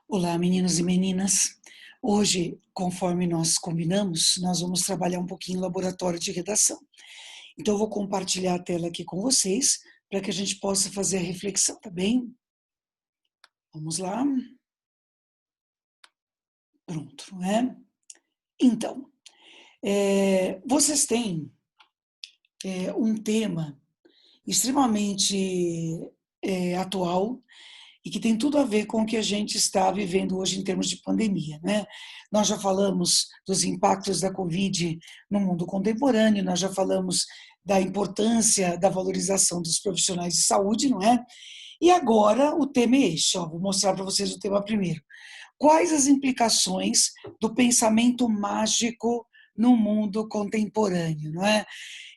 Olá, meninos e meninas. Hoje, conforme nós combinamos, nós vamos trabalhar um pouquinho em laboratório de redação. Então, eu vou compartilhar a tela aqui com vocês para que a gente possa fazer a reflexão, tá bem? Vamos lá. Pronto, né? Então, vocês têm um tema extremamente atual e que tem tudo a ver com o que a gente está vivendo hoje em termos de pandemia, né? Nós já falamos dos impactos da Covid no mundo contemporâneo, nós já falamos da importância da valorização dos profissionais de saúde, não é? E agora o tema é este, ó, vou mostrar para vocês o tema primeiro. Quais as implicações do pensamento mágico no mundo contemporâneo, não é?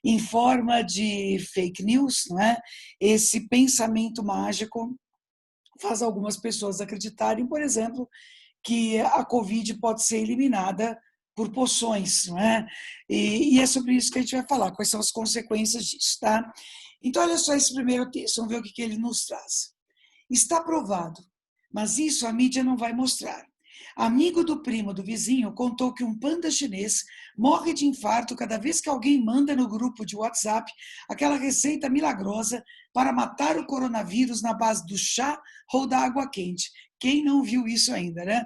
Em forma de fake news, não é? Esse pensamento mágico faz algumas pessoas acreditarem, por exemplo, que a Covid pode ser eliminada por poções, não é? E é sobre isso que a gente vai falar, quais são as consequências disso, tá? Então, olha só esse primeiro texto, vamos ver o que ele nos traz. Está provado, mas isso a mídia não vai mostrar. Amigo do primo do vizinho contou que um panda chinês morre de infarto cada vez que alguém manda no grupo de WhatsApp aquela receita milagrosa para matar o coronavírus na base do chá ou da água quente. Quem não viu isso ainda, né?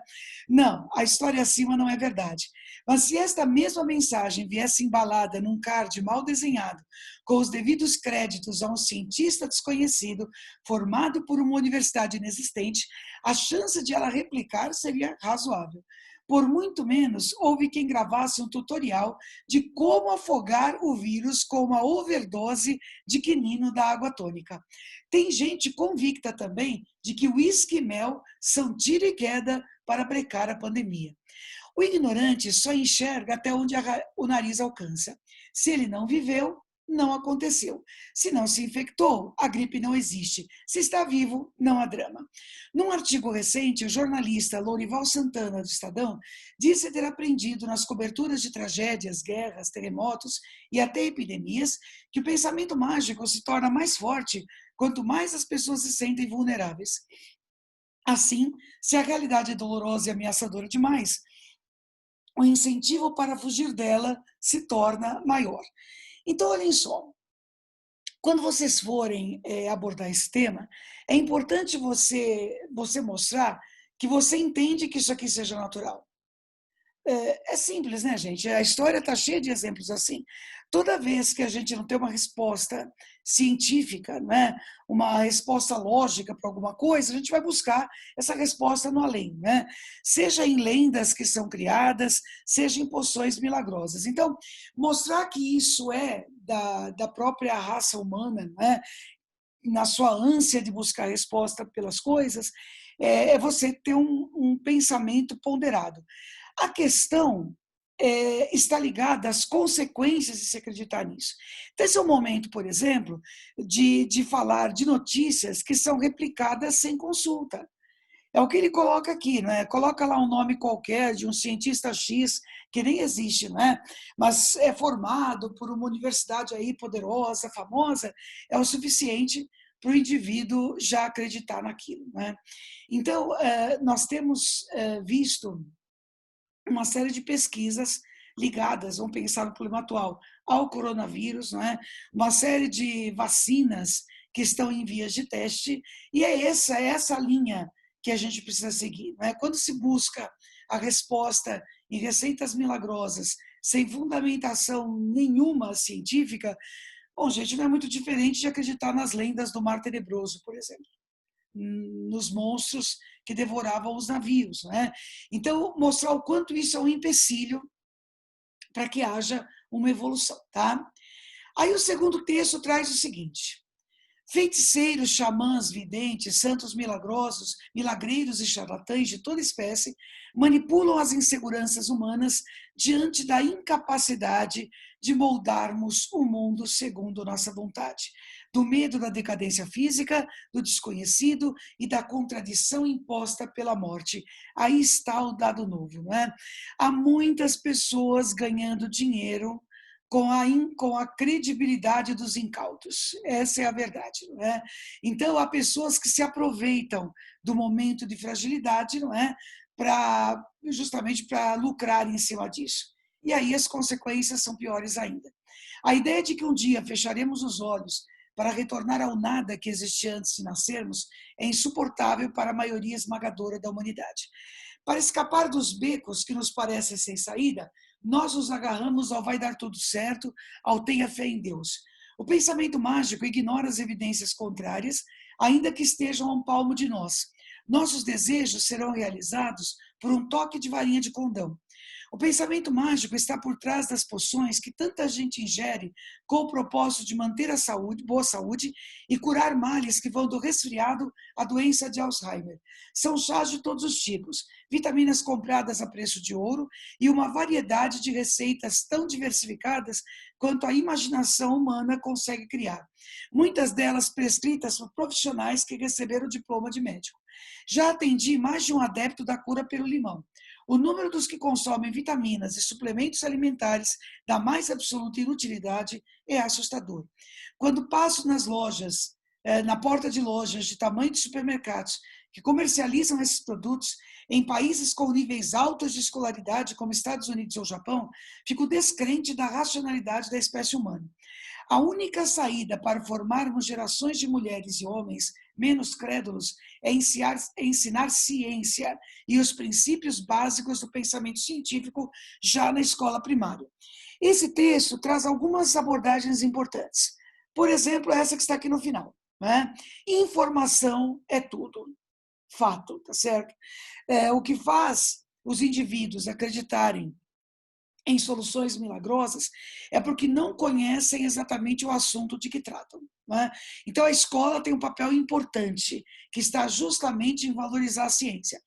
Não, a história acima não é verdade. Mas se esta mesma mensagem viesse embalada num card mal desenhado, com os devidos créditos a um cientista desconhecido, formado por uma universidade inexistente, a chance de ela replicar seria razoável. Por muito menos, houve quem gravasse um tutorial de como afogar o vírus com uma overdose de quinino da água tônica. Tem gente convicta também de que uísque e mel são tiro e queda para brecar a pandemia. O ignorante só enxerga até onde o nariz alcança. Se ele não viveu, não aconteceu. Se não se infectou, a gripe não existe. Se está vivo, não há drama. Num artigo recente, o jornalista Lourival Santana, do Estadão, disse ter aprendido nas coberturas de tragédias, guerras, terremotos e até epidemias que o pensamento mágico se torna mais forte quanto mais as pessoas se sentem vulneráveis. Assim, se a realidade é dolorosa e ameaçadora demais, o incentivo para fugir dela se torna maior. Então, olhem só, quando vocês forem abordar esse tema, é importante você mostrar que você entende que isso aqui seja natural. É simples, né, gente? A história está cheia de exemplos assim. Toda vez que a gente não tem uma resposta científica, né, uma resposta lógica para alguma coisa, a gente vai buscar essa resposta no além, né? Seja em lendas que são criadas, seja em poções milagrosas. Então, mostrar que isso é da própria raça humana, né, na sua ânsia de buscar resposta pelas coisas, é você ter um pensamento ponderado. A questão está ligada às consequências de se acreditar nisso. Então, esse é o momento, por exemplo, de falar de notícias que são replicadas sem consulta. É o que ele coloca aqui, né? Coloca lá um nome qualquer de um cientista X que nem existe, né? Mas é formado por uma universidade aí poderosa, famosa, é o suficiente para o indivíduo já acreditar naquilo, né? Então, nós temos visto uma série de pesquisas ligadas, vamos pensar no problema atual, ao coronavírus, não é? Uma série de vacinas que estão em vias de teste, e é essa linha que a gente precisa seguir. Não é? Quando se busca a resposta em receitas milagrosas, sem fundamentação nenhuma científica, bom, gente, não é muito diferente de acreditar nas lendas do Mar Tenebroso, por exemplo, nos monstros que devoravam os navios. Né? Então, mostrar o quanto isso é um empecilho para que haja uma evolução. Tá? Aí o segundo texto traz o seguinte: feiticeiros, xamãs, videntes, santos milagrosos, milagreiros e charlatães de toda espécie manipulam as inseguranças humanas diante da incapacidade de moldarmos o mundo segundo nossa vontade, do medo da decadência física, do desconhecido e da contradição imposta pela morte. Aí está o dado novo, não é? Há muitas pessoas ganhando dinheiro com a credibilidade dos incautos. Essa é a verdade, não é? Então, há pessoas que se aproveitam do momento de fragilidade, não é? Justamente para lucrar em cima disso. E aí as consequências são piores ainda. A ideia de que um dia fecharemos os olhos para retornar ao nada que existia antes de nascermos é insuportável para a maioria esmagadora da humanidade. Para escapar dos becos que nos parecem sem saída, nós nos agarramos ao vai dar tudo certo, ao tenha fé em Deus. O pensamento mágico ignora as evidências contrárias, ainda que estejam a um palmo de nós. Nossos desejos serão realizados por um toque de varinha de condão. O pensamento mágico está por trás das poções que tanta gente ingere com o propósito de manter a saúde, boa saúde e curar males que vão do resfriado à doença de Alzheimer. São chás de todos os tipos, vitaminas compradas a preço de ouro e uma variedade de receitas tão diversificadas quanto a imaginação humana consegue criar. Muitas delas prescritas por profissionais que receberam o diploma de médico. Já atendi mais de um adepto da cura pelo limão. O número dos que consomem vitaminas e suplementos alimentares da mais absoluta inutilidade é assustador. Quando passo nas lojas, na porta de lojas de tamanho de supermercados que comercializam esses produtos em países com níveis altos de escolaridade, como Estados Unidos ou Japão, fico descrente da racionalidade da espécie humana. A única saída para formarmos gerações de mulheres e homens menos crédulos é ensinar ciência e os princípios básicos do pensamento científico já na escola primária. Esse texto traz algumas abordagens importantes. Por exemplo, essa que está aqui no final, né? Informação é tudo. Fato, tá certo? O que faz os indivíduos acreditarem em soluções milagrosas é porque não conhecem exatamente o assunto de que tratam. Né? Então, a escola tem um papel importante, que está justamente em valorizar a ciência.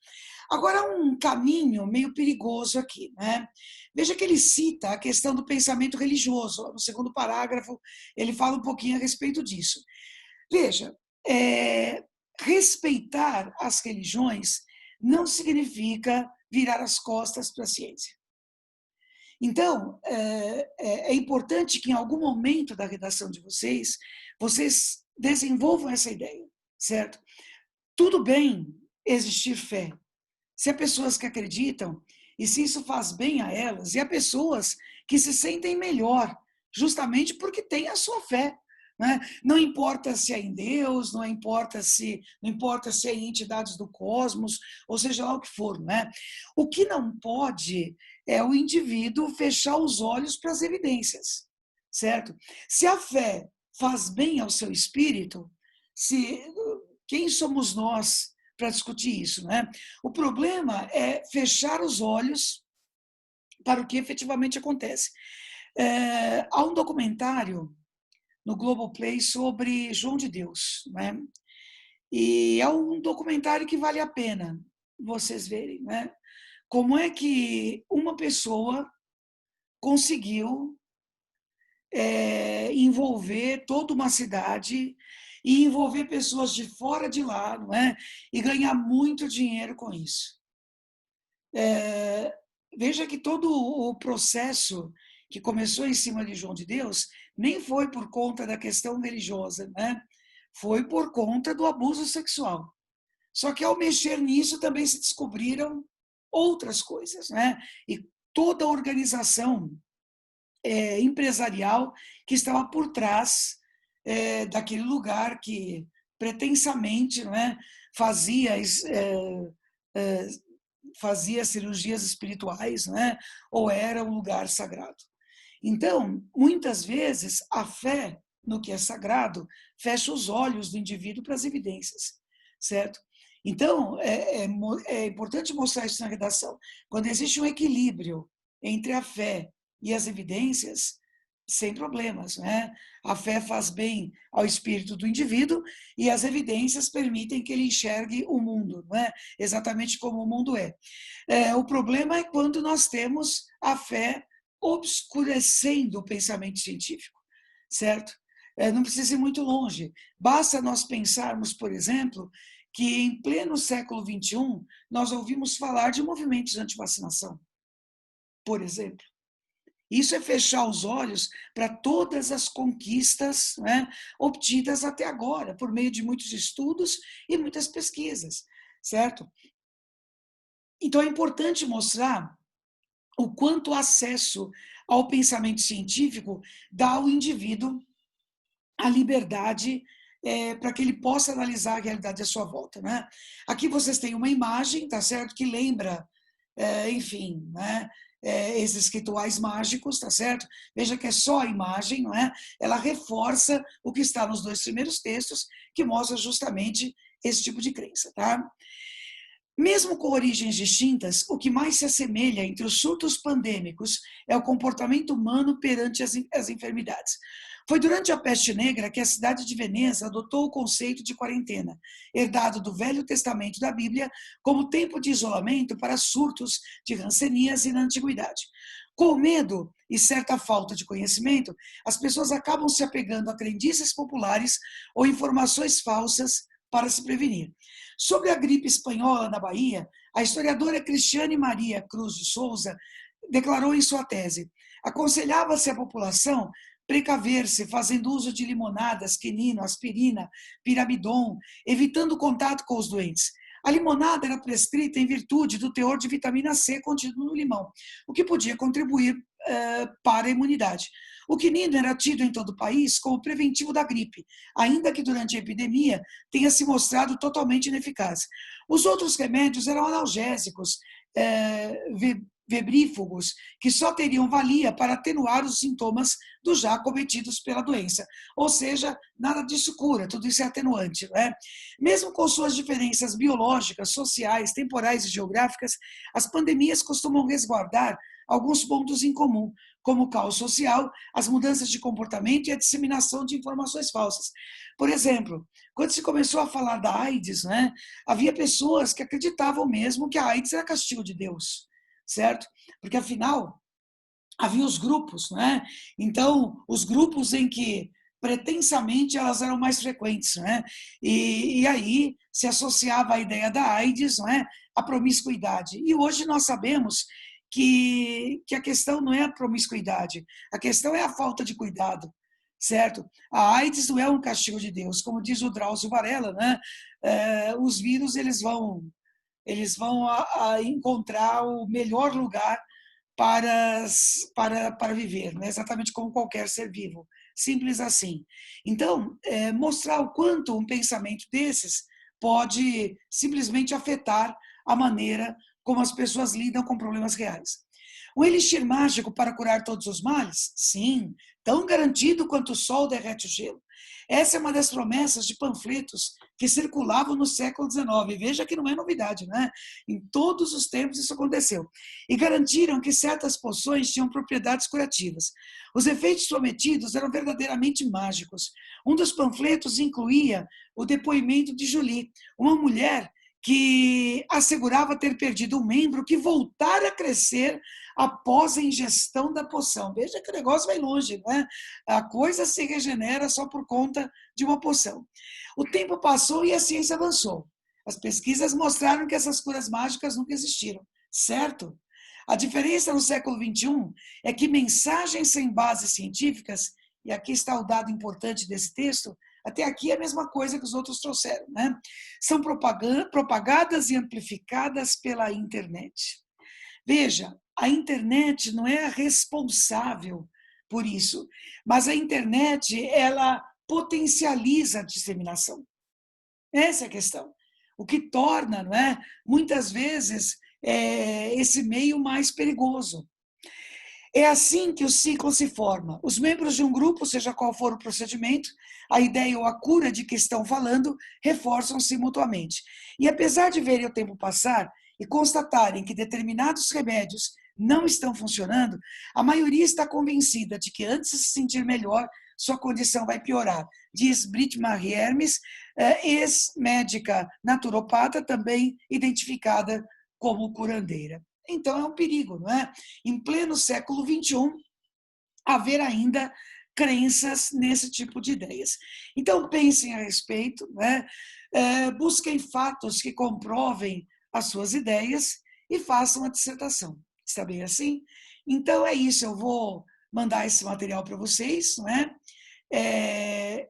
Agora, um caminho meio perigoso aqui. Né? Veja que ele cita a questão do pensamento religioso. No segundo parágrafo, ele fala um pouquinho a respeito disso. Veja, respeitar as religiões não significa virar as costas para a ciência. Então, é importante que em algum momento da redação de vocês desenvolvam essa ideia, certo? Tudo bem existir fé. Se há pessoas que acreditam e se isso faz bem a elas, e há pessoas que se sentem melhor, justamente porque têm a sua fé. Né? Não importa se é em Deus, não importa se é em entidades do cosmos, ou seja lá o que for. Né? O que não pode é o indivíduo fechar os olhos para as evidências, certo? Se a fé faz bem ao seu espírito, quem somos nós para discutir isso, né? O problema é fechar os olhos para o que efetivamente acontece. Há um documentário no Globoplay sobre João de Deus, né? E é um documentário que vale a pena vocês verem, né? Como é que uma pessoa conseguiu envolver toda uma cidade e envolver pessoas de fora de lá, não é? E ganhar muito dinheiro com isso. Veja que todo o processo que começou em cima de João de Deus nem foi por conta da questão religiosa, né? Foi por conta do abuso sexual. Só que ao mexer nisso também se descobriram outras coisas, né? E toda a organização empresarial que estava por trás daquele lugar que pretensamente, não é, fazia cirurgias espirituais, né? Ou era um lugar sagrado. Então, muitas vezes, a fé no que é sagrado fecha os olhos do indivíduo para as evidências, certo? Então, é importante mostrar isso na redação. Quando existe um equilíbrio entre a fé e as evidências, sem problemas, né? A fé faz bem ao espírito do indivíduo e as evidências permitem que ele enxergue o mundo, não é? Exatamente como o mundo é. O problema é quando nós temos a fé obscurecendo o pensamento científico, certo? Não precisa ir muito longe. Basta nós pensarmos, por exemplo, que em pleno século XXI nós ouvimos falar de movimentos anti-vacinação, por exemplo. Isso é fechar os olhos para todas as conquistas, né, obtidas até agora, por meio de muitos estudos e muitas pesquisas, certo? Então é importante mostrar o quanto o acesso ao pensamento científico dá ao indivíduo a liberdade para que ele possa analisar a realidade à sua volta, né? Aqui vocês têm uma imagem, tá certo, que lembra, enfim, né? Esses rituais mágicos, tá certo? Veja que é só a imagem, não é? Ela reforça o que está nos dois primeiros textos, que mostra justamente esse tipo de crença, tá? Mesmo com origens distintas, o que mais se assemelha entre os surtos pandêmicos é o comportamento humano perante as enfermidades. Foi durante a peste negra que a cidade de Veneza adotou o conceito de quarentena, herdado do Velho Testamento da Bíblia, como tempo de isolamento para surtos de rancenias na antiguidade. Com medo e certa falta de conhecimento, as pessoas acabam se apegando a crendices populares ou informações falsas para se prevenir. Sobre a gripe espanhola na Bahia, a historiadora Cristiane Maria Cruz de Souza declarou em sua tese: aconselhava-se à população precaver-se fazendo uso de limonadas, quinino, aspirina, piramidon, evitando contato com os doentes. A limonada era prescrita em virtude do teor de vitamina C contido no limão, o que podia contribuir para a imunidade. O quinino era tido em todo o país como preventivo da gripe, ainda que durante a epidemia tenha se mostrado totalmente ineficaz. Os outros remédios eram analgésicos, vebrífugos, que só teriam valia para atenuar os sintomas dos já cometidos pela doença. Ou seja, nada disso cura, tudo isso é atenuante. Não é? Mesmo com suas diferenças biológicas, sociais, temporais e geográficas, as pandemias costumam resguardar alguns pontos em comum, como o caos social, as mudanças de comportamento e a disseminação de informações falsas. Por exemplo, quando se começou a falar da AIDS, né, havia pessoas que acreditavam mesmo que a AIDS era castigo de Deus, certo? Porque, afinal, havia os grupos, né? Então, os grupos em que pretensamente elas eram mais frequentes, né? E aí se associava a ideia da AIDS, não é? A promiscuidade. E hoje nós sabemos que a questão não é a promiscuidade, a questão é a falta de cuidado, certo? A AIDS não é um castigo de Deus, como diz o Drauzio Varela, né? Os vírus eles vão a encontrar o melhor lugar para viver, né? Exatamente como qualquer ser vivo, simples assim. Então, mostrar o quanto um pensamento desses pode simplesmente afetar a maneira como as pessoas lidam com problemas reais. Um elixir mágico para curar todos os males? Sim, tão garantido quanto o sol derrete o gelo. Essa é uma das promessas de panfletos que circulavam no século XIX. Veja que não é novidade, né? Em todos os tempos isso aconteceu. E garantiram que certas poções tinham propriedades curativas. Os efeitos prometidos eram verdadeiramente mágicos. Um dos panfletos incluía o depoimento de Julie, uma mulher que assegurava ter perdido um membro que voltara a crescer após a ingestão da poção. Veja que o negócio vai longe, não é? A coisa se regenera só por conta de uma poção. O tempo passou e a ciência avançou. As pesquisas mostraram que essas curas mágicas nunca existiram, certo? A diferença no século XXI é que mensagens sem bases científicas, e aqui está o dado importante desse texto, até aqui é a mesma coisa que os outros trouxeram, né? São propagadas e amplificadas pela internet. Veja, a internet não é a responsável por isso, mas a internet, ela potencializa a disseminação. Essa é a questão. O que torna, não é, muitas vezes, esse meio mais perigoso. É assim que o ciclo se forma. Os membros de um grupo, seja qual for o procedimento, a ideia ou a cura de que estão falando, reforçam-se mutuamente. E apesar de verem o tempo passar e constatarem que determinados remédios não estão funcionando, a maioria está convencida de que antes de se sentir melhor, sua condição vai piorar. Diz Brit Marie Hermes, ex-médica naturopata, também identificada como curandeira. Então é um perigo, não é? Em pleno século XXI, haver ainda crenças nesse tipo de ideias. Então pensem a respeito, né? Busquem fatos que comprovem as suas ideias e façam a dissertação. Está bem assim? Então é isso, eu vou mandar esse material para vocês, não é?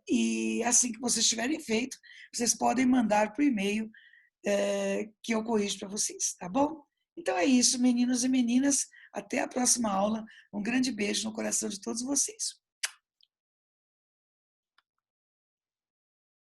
E assim que vocês tiverem feito, vocês podem mandar por e-mail que eu corrijo para vocês, tá bom? Então é isso, meninos e meninas. Até a próxima aula. Um grande beijo no coração de todos vocês.